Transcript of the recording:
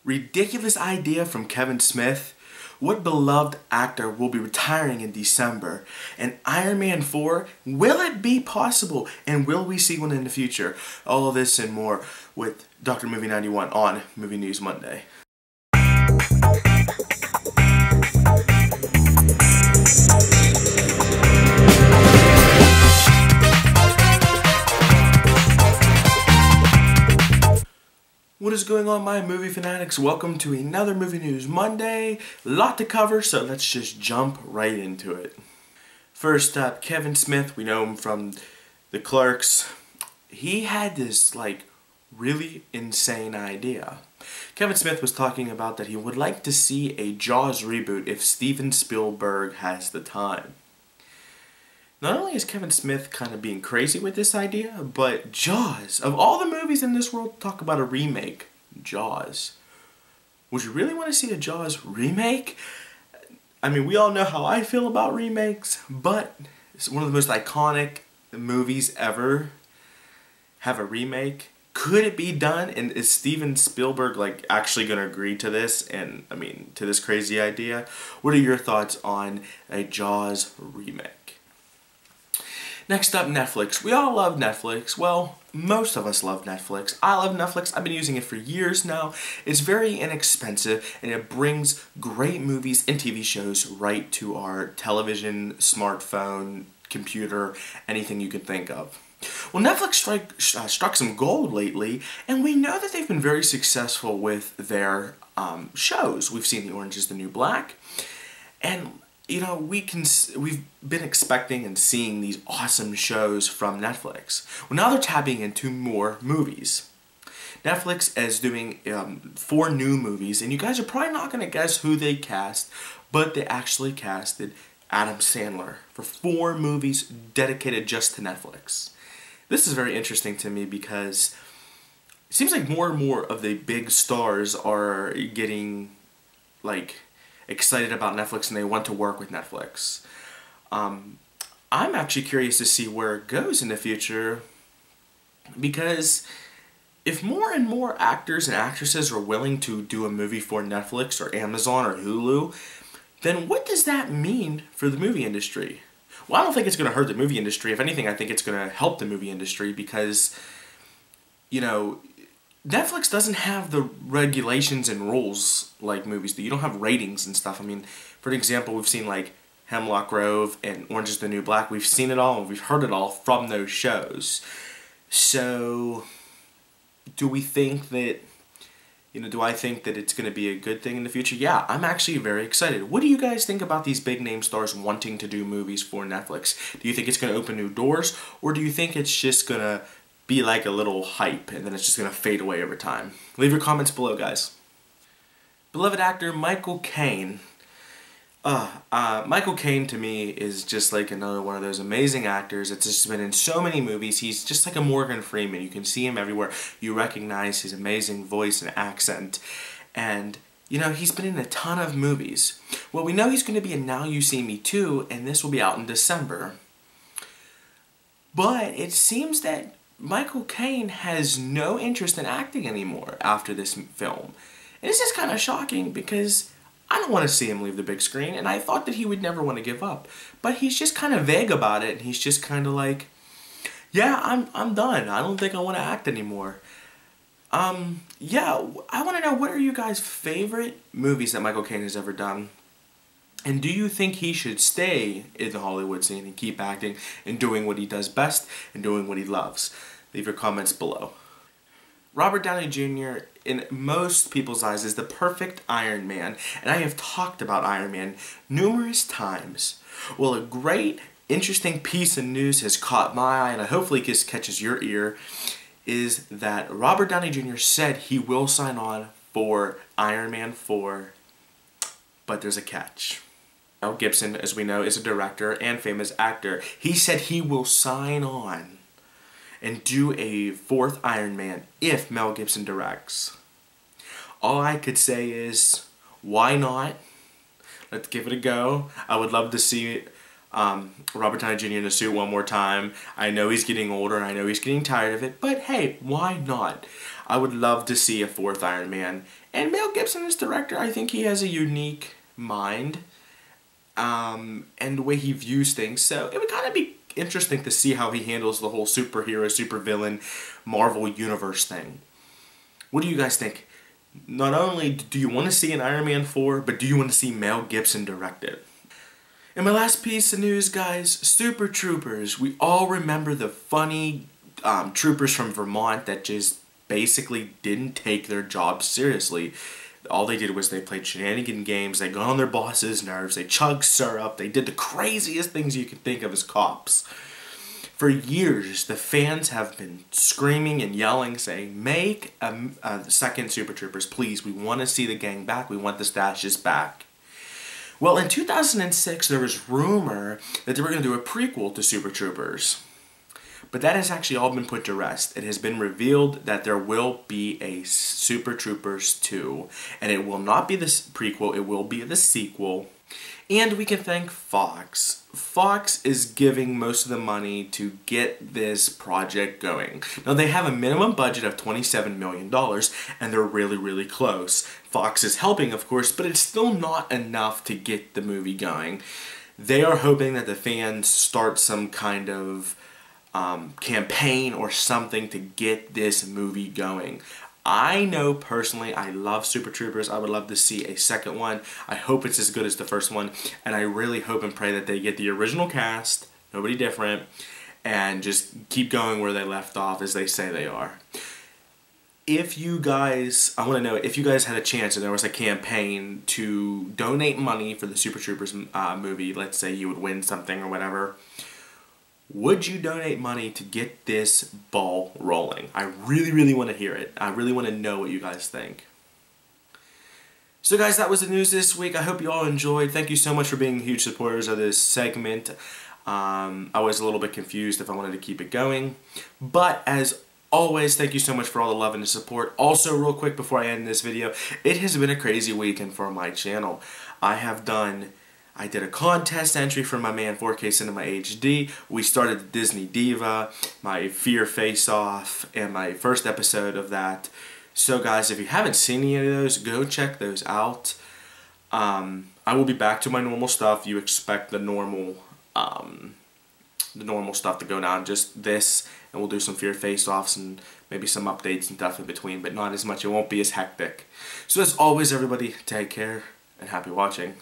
Ridiculous idea from Kevin Smith. What beloved actor will be retiring in December? And Iron Man 4, will it be possible? And will we see one in the future? All of this and more with Dr. Movie 91 on Movie News Monday. What is going on, my movie fanatics? Welcome to another Movie News Monday. A lot to cover, so let's just jump right into it. First up, Kevin Smith. We know him from The Clerks. He had this, really insane idea. Kevin Smith was talking about that he would like to see a Jaws reboot if Steven Spielberg has the time. Not only is Kevin Smith kind of being crazy with this idea, but Jaws, of all the movies in this world, talk about a remake. Jaws. Would you really want to see a Jaws remake? I mean, we all know how I feel about remakes, but it's one of the most iconic movies ever have a remake. Could it be done? And is Steven Spielberg actually going to agree to this? And I mean, to this crazy idea? What are your thoughts on a Jaws remake? Next up, Netflix. We all love Netflix. Well, most of us love Netflix. I love Netflix. I've been using it for years now. It's very inexpensive and it brings great movies and TV shows right to our television, smartphone, computer, anything you can think of. Well, Netflix struck some gold lately, and we know that they've been very successful with their shows. We've seen The Orange is the New Black, and you know, we've been expecting and seeing these awesome shows from Netflix. Well, now they're tapping into more movies. Netflix is doing 4 new movies, and you guys are probably not going to guess who they cast, but they actually casted Adam Sandler for 4 movies dedicated just to Netflix. This is very interesting to me because it seems like more and more of the big stars are getting, excited about Netflix and they want to work with Netflix. I'm actually curious to see where it goes in the future, because if more and more actors and actresses are willing to do a movie for Netflix or Amazon or Hulu, then what does that mean for the movie industry? Well, I don't think it's going to hurt the movie industry. If anything, I think it's going to help the movie industry because, you know, Netflix doesn't have the regulations and rules like movies do. You don't have ratings and stuff. I mean, for example, we've seen Hemlock Grove and Orange is the New Black. We've seen it all and we've heard it all from those shows. So, do we think that, do I think that it's going to be a good thing in the future? Yeah, I'm actually very excited. What do you guys think about these big name stars wanting to do movies for Netflix? Do you think it's going to open new doors, or do you think it's just going to be like a little hype and then it's just going to fade away over time? Leave your comments below, guys. Beloved actor Michael Caine. Michael Caine to me is just another one of those amazing actors. It's just been in so many movies. He's just like a Morgan Freeman. You can see him everywhere. You recognize his amazing voice and accent. And, he's been in a ton of movies. Well, we know he's going to be in Now You See Me Too, and this will be out in December. But it seems that Michael Caine has no interest in acting anymore after this film. And this is kind of shocking because I don't want to see him leave the big screen, and I thought that he would never want to give up. But he's just kind of vague about it, and he's just kind of yeah, I'm done. I don't think I want to act anymore. Yeah, I want to know, what are you guys' favorite movies that Michael Caine has ever done? And do you think he should stay in the Hollywood scene and keep acting and doing what he does best and doing what he loves? Leave your comments below. Robert Downey Jr., in most people's eyes, is the perfect Iron Man, and I have talked about Iron Man numerous times. Well, a great, interesting piece of news has caught my eye, and hopefully this catches your ear, is that Robert Downey Jr. said he will sign on for Iron Man 4, but there's a catch. Mel Gibson, as we know, is a director and famous actor. He said he will sign on and do a 4th Iron Man if Mel Gibson directs. All I could say is, why not? Let's give it a go. I would love to see Robert Downey Jr. in a suit one more time. I know he's getting older and I know he's getting tired of it, but hey, why not? I would love to see a fourth Iron Man. And Mel Gibson as director, I think he has a unique mind and the way he views things. So it would kind of be interesting to see how he handles the whole superhero, supervillain, Marvel Universe thing. What do you guys think? Not only do you want to see an Iron Man 4, but do you want to see Mel Gibson direct it? And my last piece of news, guys, Super Troopers. We all remember the funny troopers from Vermont that just basically didn't take their job seriously. All they did was they played shenanigan games, they got on their boss's nerves, they chugged syrup, they did the craziest things you could think of as cops. For years, the fans have been screaming and yelling, saying, make a second Super Troopers, please. We want to see the gang back. We want the stashes back. Well, in 2006, there was rumor that they were going to do a prequel to Super Troopers. But that has actually all been put to rest. It has been revealed that there will be a Super Troopers 2. And it will not be the prequel, it will be the sequel. And we can thank Fox. Fox is giving most of the money to get this project going. Now, they have a minimum budget of $27 million, and they're really, really close. Fox is helping, of course, but it's still not enough to get the movie going. They are hoping that the fans start some kind of campaign or something to get this movie going. I know personally I love Super Troopers. I would love to see a second one. I hope it's as good as the first one, and I really hope and pray that they get the original cast, nobody different, and just keep going where they left off as they say they are. If you guys, I want to know if you guys had a chance and there was a campaign to donate money for the Super Troopers movie, let's say you would win something or whatever, would you donate money to get this ball rolling? I really, really want to hear it. I really want to know what you guys think. So guys, that was the news this week. I hope you all enjoyed. Thank you so much for being huge supporters of this segment. I was a little bit confused if I wanted to keep it going. But as always, thank you so much for all the love and the support. Also, real quick before I end this video, it has been a crazy weekend for my channel. I did a contest entry for my man 4K Cinema HD. We started the Disney Diva, my Fear Face-Off, and my first episode of that. So guys, if you haven't seen any of those, go check those out. I will be back to my normal stuff. You expect the normal stuff to go down, just this, and we'll do some Fear Face-Offs and maybe some updates and stuff in between, but not as much. It won't be as hectic. So as always, everybody, take care and happy watching.